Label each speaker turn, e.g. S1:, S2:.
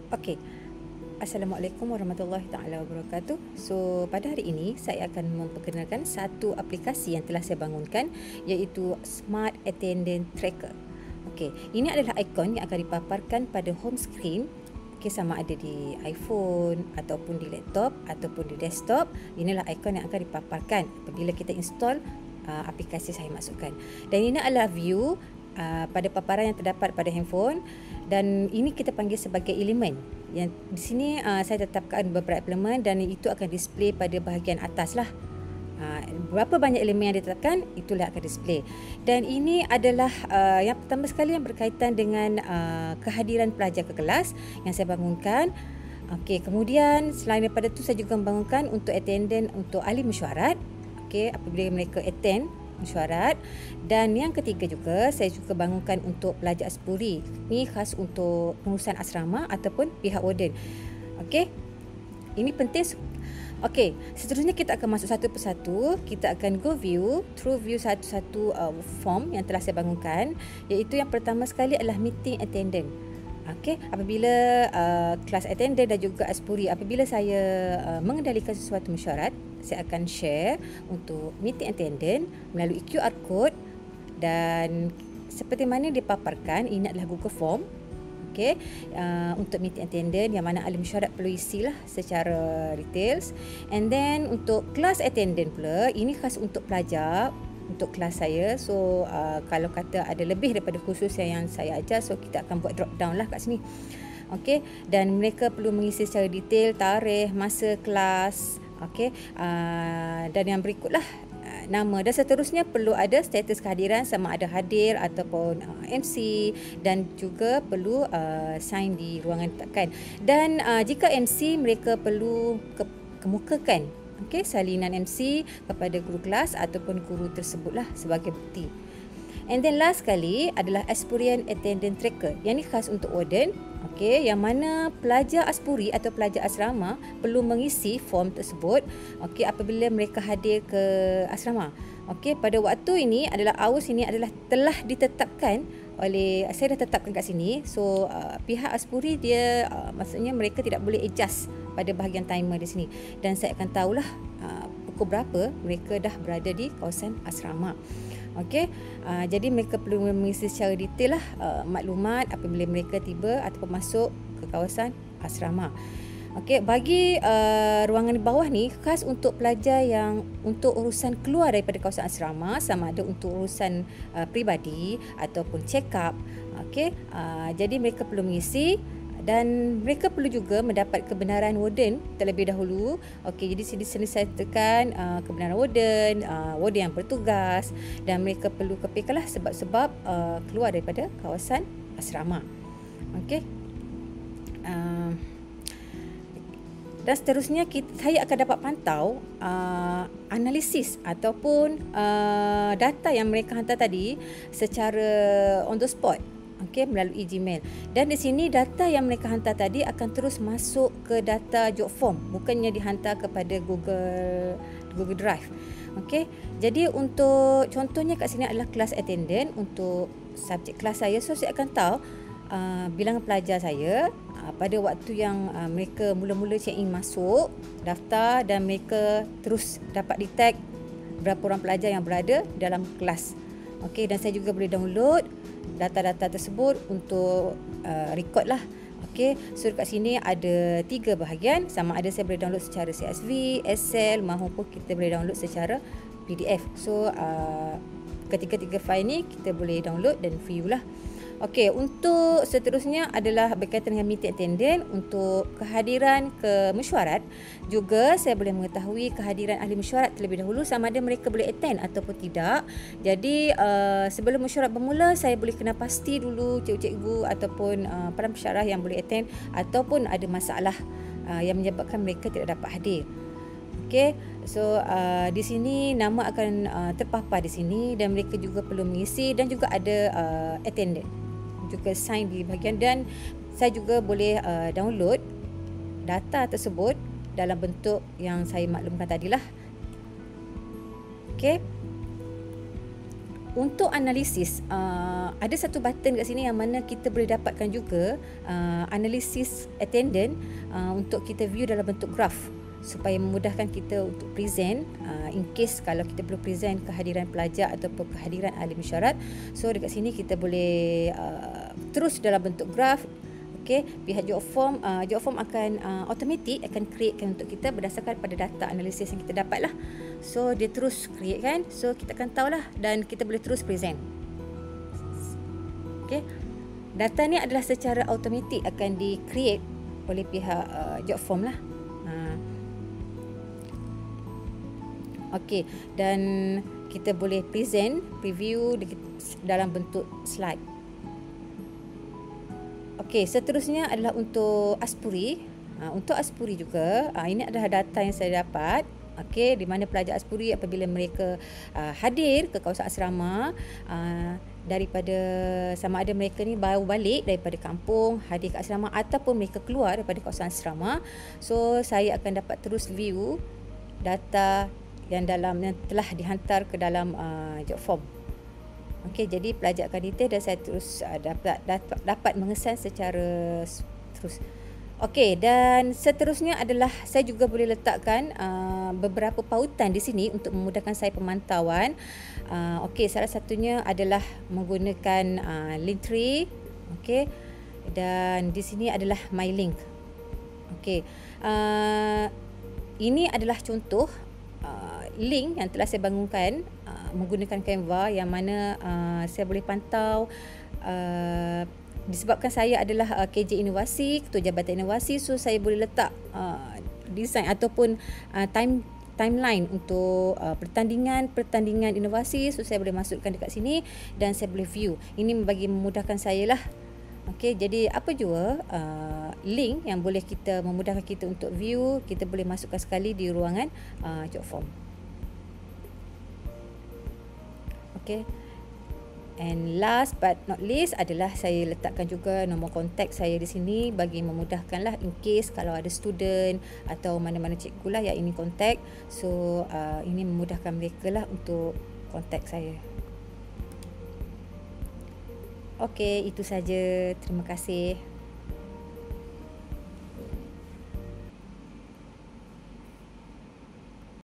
S1: Okey. Assalamualaikum warahmatullahi taala wabarakatuh. So, pada hari ini saya akan memperkenalkan satu aplikasi yang telah saya bangunkan, iaitu Smart Attendance Tracker. Okey, ini adalah ikon yang akan dipaparkan pada home screen. Okey, sama ada di iPhone ataupun di laptop ataupun di desktop. Inilah ikon yang akan dipaparkan apabila kita install aplikasi saya masukkan. Dan ini adalah view pada paparan yang terdapat pada handphone, dan ini kita panggil sebagai elemen. Yang di sini saya tetapkan beberapa elemen dan itu akan display pada bahagian atas lah. Berapa banyak elemen yang ditetapkan, itulah akan display. Dan ini adalah yang pertama sekali yang berkaitan dengan kehadiran pelajar ke kelas yang saya bangunkan. Okey, kemudian selain daripada itu saya juga membangunkan untuk attendance untuk ahli mesyuarat. Okey, apabila mereka attend mesyuarat. Dan yang ketiga juga saya juga bangunkan untuk pelajar aspuri. Ini khas untuk pengurusan asrama ataupun pihak warden. Okey, ini penting. Okey, seterusnya kita akan masuk satu persatu. Kita akan go through view satu-satu form yang telah saya bangunkan, iaitu yang pertama sekali adalah meeting attendant. Okey, apabila kelas attendant dan juga aspuri, apabila saya mengendalikan sesuatu mesyuarat, saya akan share untuk meeting attendant melalui QR code, dan seperti mana dipaparkan, ini adalah Google Form. Okey, untuk meeting attendant yang mana ahli mesyuarat perlu isilah secara details. And then untuk kelas attendant pula, ini khas untuk pelajar, untuk kelas saya. So kalau kata ada lebih daripada khusus yang saya ajar, so kita akan buat drop down lah kat sini. Okey, dan mereka perlu mengisi secara detail tarikh, masa kelas. Okey, dan yang berikutlah nama, dan seterusnya perlu ada status kehadiran sama ada hadir ataupun MC, dan juga perlu sign di ruangan ditetapkan. Dan jika MC, mereka perlu kemukakan salinan MC kepada guru kelas ataupun guru tersebutlah sebagai bukti. And then last sekali adalah Aspurian Attendance Tracker. Yang ni khas untuk warden. Okey, yang mana pelajar aspuri atau pelajar asrama perlu mengisi form tersebut okey apabila mereka hadir ke asrama. Okey, pada waktu ini adalah hours ini adalah telah ditetapkan oleh, saya dah tetapkan kat sini. So pihak aspuri dia maksudnya mereka tidak boleh adjust pada bahagian timer di sini, dan saya akan tahulah pukul berapa mereka dah berada di kawasan asrama. Okey, jadi mereka perlu mengisi secara detail lah maklumat apabila mereka tiba ataupun masuk ke kawasan asrama. Okey, bagi ruangan di bawah ni khas untuk pelajar yang untuk urusan keluar daripada kawasan asrama, sama ada untuk urusan peribadi ataupun check up. Okey, jadi mereka perlu mengisi, dan mereka perlu juga mendapat kebenaran warden terlebih dahulu. Okey, jadi sini saya tekan kebenaran warden, warden yang bertugas, dan mereka perlu kepikanlah sebab-sebab keluar daripada kawasan asrama. Okey. Dan seterusnya saya akan dapat pantau analisis ataupun data yang mereka hantar tadi secara on the spot. Okey, melalui Gmail. Dan di sini data yang mereka hantar tadi akan terus masuk ke data job form, bukannya dihantar kepada Google Drive. Okey, jadi untuk contohnya kat sini adalah kelas attendant untuk subjek kelas saya. So saya akan tahu bilangan pelajar saya pada waktu yang mereka mula-mula check in masuk daftar, dan mereka terus dapat detect berapa orang pelajar yang berada dalam kelas. Okey, dan saya juga boleh download data-data tersebut untuk record lah. Okey, so kat sini ada 3 bahagian, sama ada saya boleh download secara CSV, Excel, maupun kita boleh download secara PDF. So ketiga-tiga file ni kita boleh download dan view lah. Okey, untuk seterusnya adalah berkaitan dengan meeting attendant untuk kehadiran ke mesyuarat. Juga saya boleh mengetahui kehadiran ahli mesyuarat terlebih dahulu, sama ada mereka boleh attend ataupun tidak. Jadi sebelum mesyuarat bermula, saya boleh kena pasti dulu cikgu-cikgu ataupun para pensyarah yang boleh attend ataupun ada masalah yang menyebabkan mereka tidak dapat hadir. Okey, so di sini nama akan terpapar di sini, dan mereka juga perlu mengisi, dan juga ada attendant juga sign di bahagian, dan saya juga boleh download data tersebut dalam bentuk yang saya maklumkan tadilah. Okey, Untuk analisis, ada satu button kat sini yang mana kita boleh dapatkan juga analisis attendant untuk kita view dalam bentuk graf supaya memudahkan kita untuk present in case kalau kita perlu present kehadiran pelajar ataupun kehadiran ahli mesyuarat. So dekat sini kita boleh terus dalam bentuk graf. Okay, pihak JobForm akan automatic akan createkan untuk kita berdasarkan pada data analisis yang kita dapat lah. So dia terus create kan, so kita akan tahulah dan kita boleh terus present. Okay, data ni adalah secara automatic akan di create oleh pihak JobForm lah. Okay, dan kita boleh present, preview dalam bentuk slide. Okey, seterusnya adalah untuk Aspuri. Untuk Aspuri juga, ini adalah data yang saya dapat. Okey, di mana pelajar Aspuri apabila mereka hadir ke kawasan asrama, daripada sama ada mereka ni baru balik daripada kampung, hadir ke asrama ataupun mereka keluar daripada kawasan asrama. So, saya akan dapat terus view data yang telah dihantar ke dalam JobForm. Okey, jadi pelajar akan detail dan saya terus dapat mengesan secara terus. Okey, dan seterusnya adalah saya juga boleh letakkan beberapa pautan di sini untuk memudahkan saya pemantauan. Okey, salah satunya adalah menggunakan Linktree. Okey, dan di sini adalah My Link. Okey, ini adalah contoh link yang telah saya bangunkan menggunakan Canva yang mana saya boleh pantau disebabkan saya adalah KJ Inovasi, Ketua Jabatan Inovasi, so saya boleh letak design ataupun timeline untuk pertandingan inovasi, so saya boleh masukkan dekat sini dan saya boleh view. Ini bagi memudahkan saya lah. Okey, jadi apa jua link yang boleh kita memudahkan kita untuk view, kita boleh masukkan sekali di ruangan JobForm. Okay. And last but not least adalah saya letakkan juga nombor kontak saya di sini bagi memudahkanlah in case kalau ada student atau mana-mana cikgu lah yang ingin kontak. So ini memudahkan mereka lah untuk kontak saya. Okay, itu saja. Terima kasih.